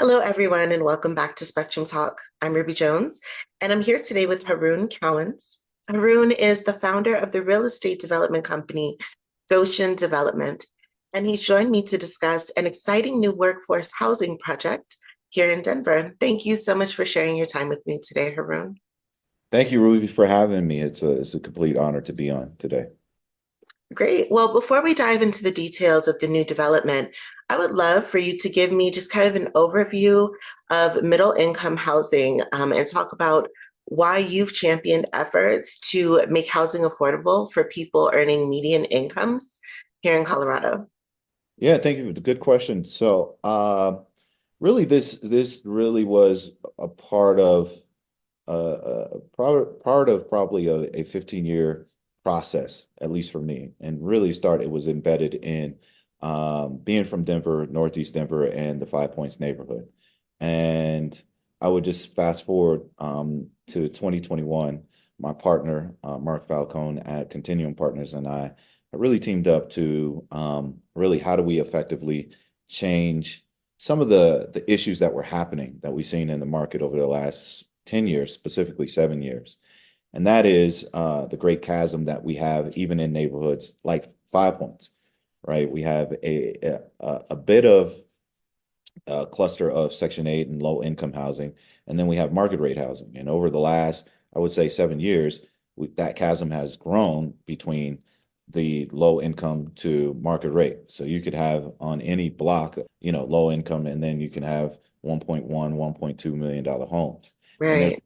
Hello, everyone, and welcome back to Spectrum Talk. I'm Ruby Jones, and I'm here today with Haroun Cowans. Haroun is the founder of the real estate development company, Goshen Development, and he's joined me to discuss an exciting new workforce housing project here in Denver. Thank you so much for sharing your time with me today, Haroun. Thank you, Ruby, for having me. It's a complete honor to be on today. Great. Well, before we dive into the details of the new development, I would love for you to give me just kind of an overview of middle income housing and talk about why you've championed efforts to make housing affordable for people earning median incomes here in Colorado. Yeah, thank you. Good question. Really, this really was a part of probably a 15-year process, at least for me, and really it was embedded in being from Denver, Northeast Denver, and the Five Points neighborhood. And I would just fast forward to 2021. My partner, Mark Falcone at Continuum Partners, and I really teamed up to really how do we effectively change some of the issues that were happening that we've seen in the market over the last 10 years, specifically 7 years. And that is the great chasm that we have even in neighborhoods like Five Points, right? We have a bit of a cluster of Section 8 and low income housing, and then we have market rate housing. And over the last, I would say, 7 years, that chasm has grown between the low income to market rate. So you could have on any block, low income, and then you can have 1.1, $1.2 million homes. And Right.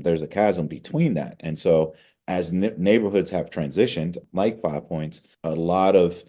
there's a chasm between that. And so as neighborhoods have transitioned, like Five Points, a lot of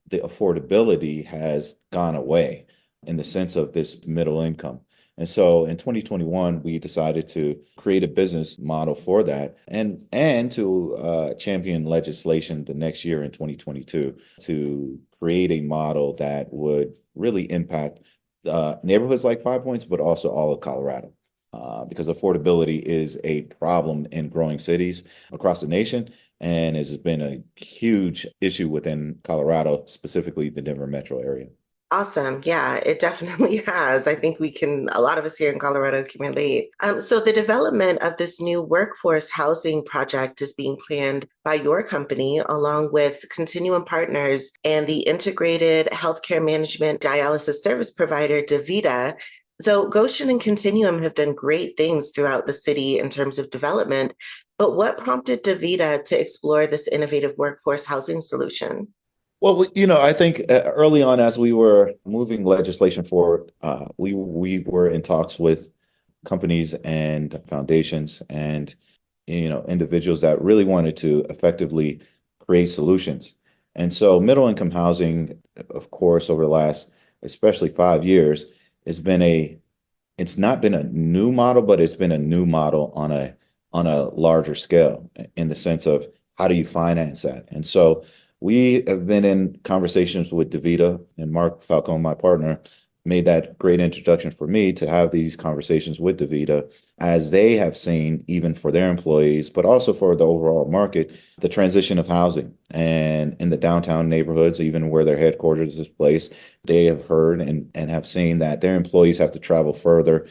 the affordability has gone away in the sense of this middle income. And so in 2021, we decided to create a business model for that and to champion legislation the next year in 2022 to create a model that would really impact neighborhoods like Five Points, but also all of Colorado. Because affordability is a problem in growing cities across the nation and has been a huge issue within Colorado, specifically the Denver metro area. Awesome. Yeah, it definitely has. I think a lot of us here in Colorado can relate. So the development of this new workforce housing project is being planned by your company along with Continuum Partners and the integrated healthcare management dialysis service provider, DaVita. So Goshen and Continuum have done great things throughout the city in terms of development, but what prompted DaVita to explore this innovative workforce housing solution? Well, I think early on, as we were moving legislation forward, we were in talks with companies and foundations and individuals that really wanted to effectively create solutions. And so, middle income housing, of course, over the last, especially 5 years, has been it's not been a new model, but it's been a new model on a larger scale in the sense of how do you finance that? And so we have been in conversations with DaVita, and Mark Falcone, my partner, made that great introduction for me to have these conversations with DaVita as they have seen, even for their employees, but also for the overall market, the transition of housing. And in the downtown neighborhoods, even where their headquarters is placed, they have heard and have seen that their employees have to travel further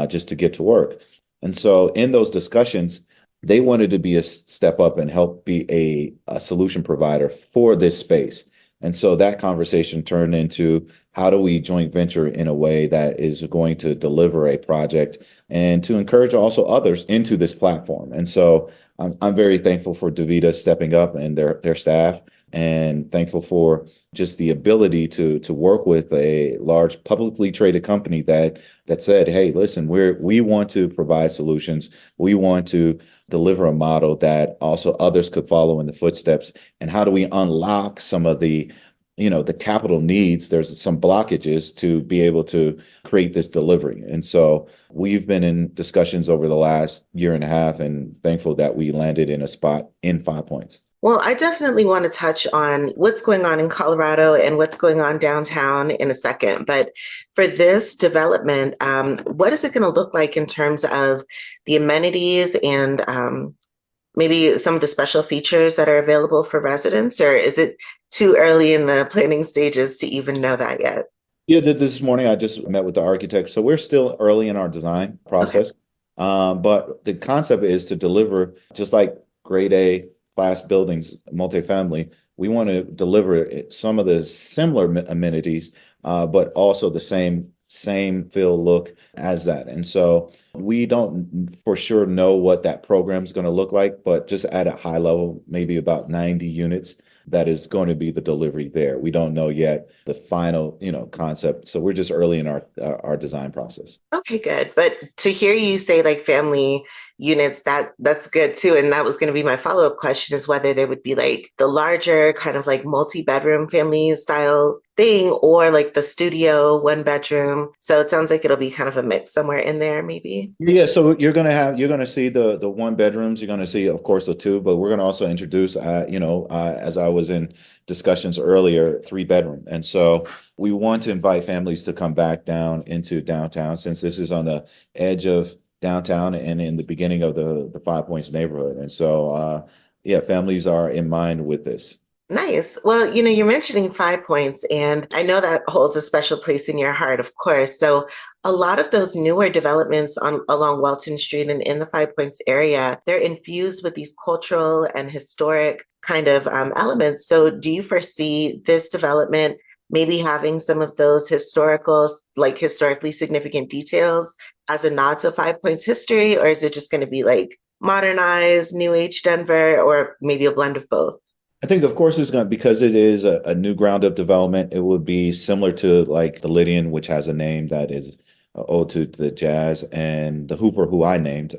just to get to work. And so in those discussions, they wanted to be a step up and help be a solution provider for this space. And so that conversation turned into how do we joint venture in a way that is going to deliver a project and to encourage also others into this platform. And so I'm very thankful for DaVita stepping up and their staff, and thankful for just the ability to work with a large publicly traded company that said, hey, listen, we want to provide solutions. We want to deliver a model that also others could follow in the footsteps. And how do we unlock some of the capital needs? There's some blockages to be able to create this delivery. And so we've been in discussions over the last year and a half and thankful that we landed in a spot in Five Points. Well, I definitely want to touch on what's going on in Colorado and what's going on downtown in a second. But for this development, what is it going to look like in terms of the amenities and maybe some of the special features that are available for residents? Or is it too early in the planning stages to even know that yet? Yeah, this morning I just met with the architect. So we're still early in our design Okay. process. But the concept is to deliver just like grade A class buildings, multifamily. We want to deliver some of the similar amenities, but also the same feel look as that. And so we don't for sure know what that program is going to look like, but just at a high level, maybe about 90 units that is going to be the delivery there. We don't know yet the final, concept. So we're just early in our design process. Okay, good. But to hear you say like family units, that's good too. And that was going to be my follow-up question is whether there would be like the larger kind of like multi-bedroom family style thing or like the studio one bedroom. So it sounds like it'll be kind of a mix somewhere in there, maybe. Yeah, so you're gonna see the one bedrooms. You're gonna see, of course, the two, but we're gonna also introduce, as I was in discussions earlier, three bedroom. And so we want to invite families to come back down into downtown since this is on the edge of downtown and in the beginning of the Five Points neighborhood. And so, yeah, families are in mind with this. Nice. Well, you're mentioning 5 Points, and I know that holds a special place in your heart, of course. So, a lot of those newer developments on along Welton Street and in the 5 Points area, they're infused with these cultural and historic kind of elements. So, do you foresee this development maybe having some of those historically significant details as a nod to 5 Points history, or is it just going to be like modernized, new age Denver, or maybe a blend of both? I think, of course, it's going to, because it is a new ground up development, it would be similar to like the Lydian, which has a name that is ode to the jazz, and the Hooper, who I named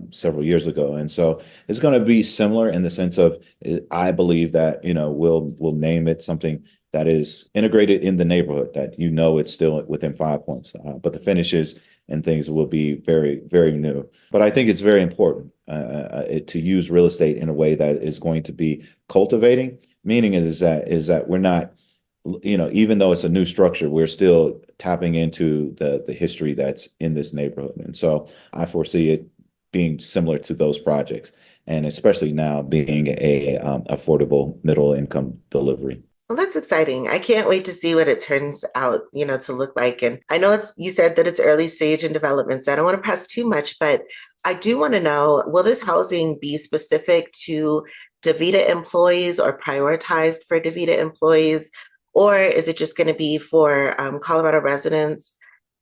several years ago. And so it's going to be similar in the sense of, I believe that, we'll name it something that is integrated in the neighborhood, that it's still within 5 Points. But the finishes and things will be very, very new. But I think it's very important to use real estate in a way that is going to be cultivating. Meaning is that we're not, even though it's a new structure, we're still tapping into the history that's in this neighborhood. And so I foresee it being similar to those projects, and especially now being a affordable middle income delivery. Well, that's exciting. I can't wait to see what it turns out, to look like. And I know you said that it's early stage in development, so I don't want to press too much, but I do want to know, will this housing be specific to DaVita employees or prioritized for DaVita employees? Or is it just going to be for Colorado residents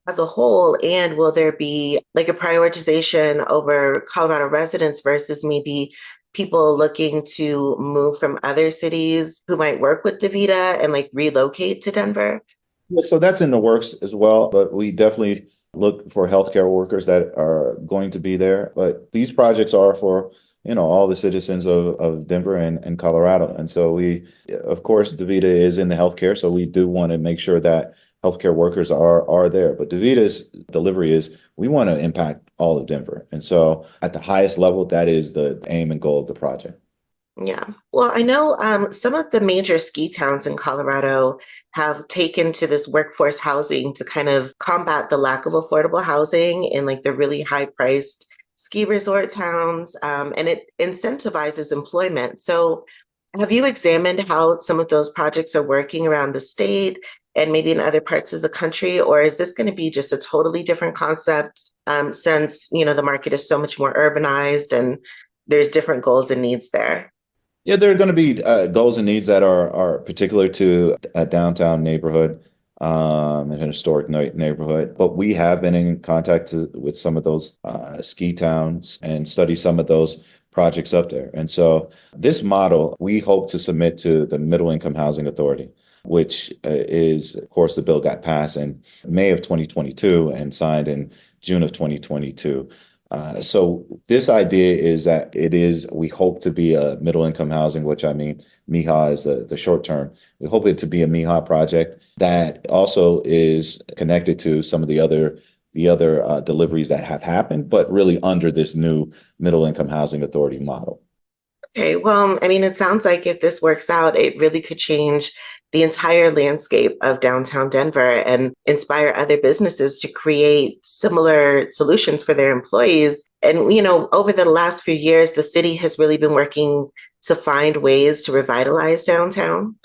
as a whole? And will there be like a prioritization over Colorado residents versus maybe people looking to move from other cities who might work with DaVita and like relocate to Denver? Yeah, so that's in the works as well, but we definitely look for healthcare workers that are going to be there. But these projects are for, all the citizens of Denver and Colorado. And so of course, DaVita is in the healthcare, so we do want to make sure that healthcare workers are there. But DaVita's delivery is we want to impact all of Denver. And so at the highest level, that is the aim and goal of the project. Yeah. Well, I know some of the major ski towns in Colorado have taken to this workforce housing to kind of combat the lack of affordable housing in like the really high priced ski resort towns. And it incentivizes employment. So, have you examined how some of those projects are working around the state and maybe in other parts of the country? Or is this going to be just a totally different concept since, the market is so much more urbanized and there's different goals and needs there? Yeah, there are going to be goals and needs that are particular to a downtown neighborhood, and an historic neighborhood. But we have been in contact with some of those ski towns and study some of those projects up there. And so this model, we hope to submit to the Middle Income Housing Authority, which is, of course, the bill got passed in May of 2022 and signed in June of 2022. So this idea is that we hope to be a middle income housing, which I mean, MIHA is the short term. We hope it to be a MIHA project that also is connected to some of the other deliveries that have happened, but really under this new middle income housing authority model. Okay, well, I mean, it sounds like if this works out, it really could change the entire landscape of downtown Denver and inspire other businesses to create similar solutions for their employees. And, over the last few years, the city has really been working to find ways to revitalize downtown.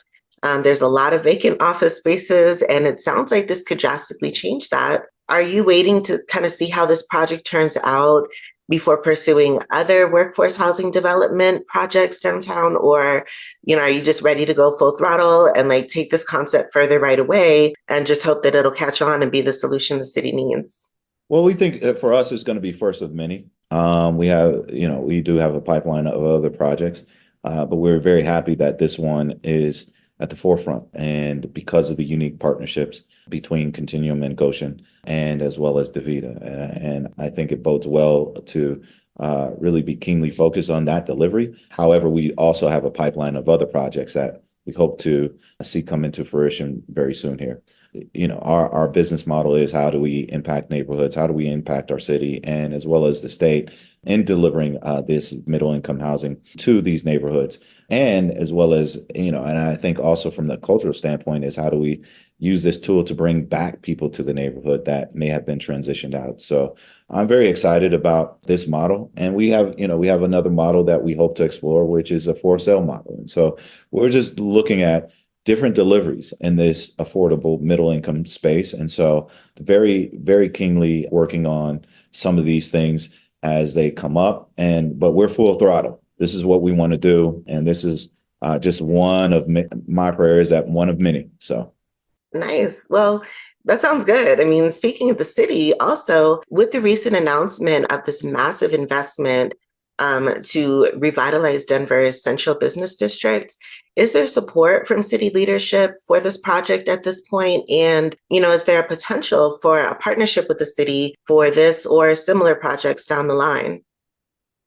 There's a lot of vacant office spaces, and it sounds like this could drastically change that. Are you waiting to kind of see how this project turns out before pursuing other workforce housing development projects downtown? Or, are you just ready to go full throttle and like take this concept further right away and just hope that it'll catch on and be the solution the city needs? Well, we think for us, it's going to be first of many. We do have a pipeline of other projects, but we're very happy that this one is at the forefront. And because of the unique partnerships between Continuum and Goshen, and as well as DaVita. And I think it bodes well to really be keenly focused on that delivery. However, we also have a pipeline of other projects that we hope to see come into fruition very soon here. Our business model is, how do we impact neighborhoods? How do we impact our city and as well as the state in delivering this middle income housing to these neighborhoods? And as well as, and I think also from the cultural standpoint is, how do we use this tool to bring back people to the neighborhood that may have been transitioned out? So I'm very excited about this model. And we have another model that we hope to explore, which is a for sale model. And so we're just looking at different deliveries in this affordable middle income space. And so very, very keenly working on some of these things as they come up. But we're full throttle. This is what we want to do. And this is just one of my prayers, that one of many. So nice. Well, that sounds good. I mean, speaking of the city, also with the recent announcement of this massive investment to revitalize Denver's central business district, is there support from city leadership for this project at this point? And, is there a potential for a partnership with the city for this or similar projects down the line?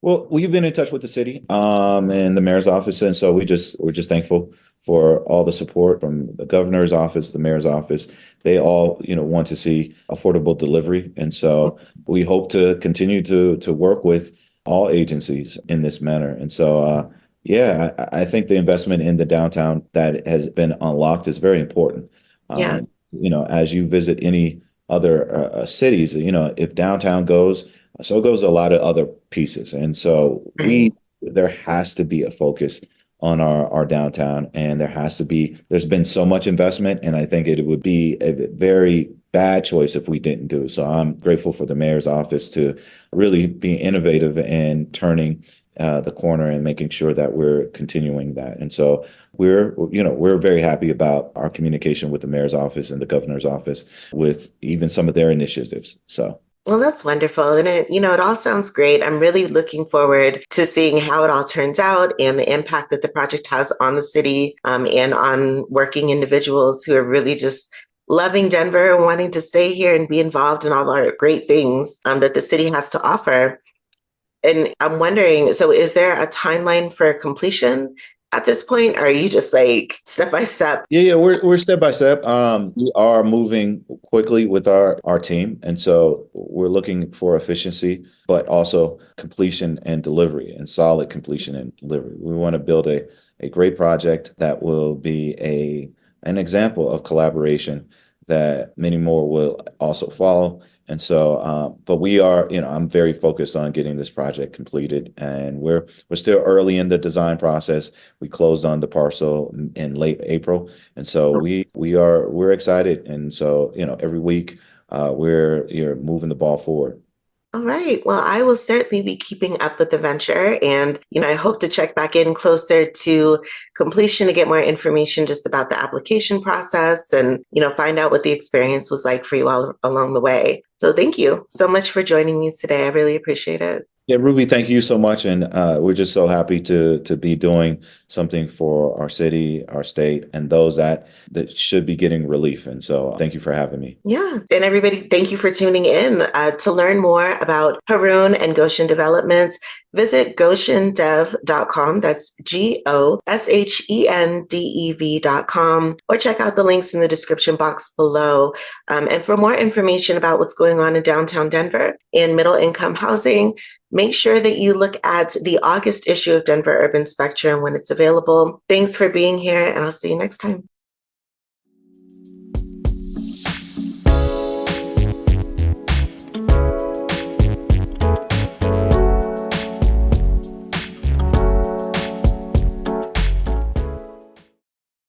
Well, we've been in touch with the city and the mayor's office. And so we're just thankful for all the support from the governor's office, the mayor's office. They all, want to see affordable delivery. And so we hope to continue to work with all agencies in this manner. And so, I think the investment in the downtown that has been unlocked is very important. Yeah. As you visit any other cities, if downtown goes, so goes a lot of other pieces. And so there has to be a focus on our downtown, and there's been so much investment, and I think it would be a very bad choice if we didn't do it. So I'm grateful for the mayor's office to really be innovative and turning the corner and making sure that we're continuing that. And so we're very happy about our communication with the mayor's office and the governor's office with even some of their initiatives. So. Well, that's wonderful. And it all sounds great. I'm really looking forward to seeing how it all turns out and the impact that the project has on the city and on working individuals who are really just loving Denver and wanting to stay here and be involved in all our great things that the city has to offer. And I'm wondering, so is there a timeline for completion at this point? Or are you just like step by step? Yeah, we're step by step. We are moving quickly with our team. And so we're looking for efficiency, but also completion and delivery, and solid completion and delivery. We want to build a great project that will be an example of collaboration that many more will also follow. And so, but we are, I'm very focused on getting this project completed, and we're still early in the design process. We closed on the parcel in late April, and so we're excited. And so, every week we're moving the ball forward. All right. Well, I will certainly be keeping up with the venture, and I hope to check back in closer to completion to get more information just about the application process and find out what the experience was like for you all along the way. So thank you so much for joining me today. I really appreciate it. Yeah, Ruby, thank you so much. And we're just so happy to be doing something for our city, our state, and those that should be getting relief. And so thank you for having me. Yeah. And everybody, thank you for tuning in. To learn more about Haroun and Goshen Development, visit goshendev.com. That's GOSHENDEV.com, or check out the links in the description box below. And for more information about what's going on in downtown Denver and middle income housing, make sure that you look at the August issue of Denver Urban Spectrum when it's available. Thanks for being here, and I'll see you next time.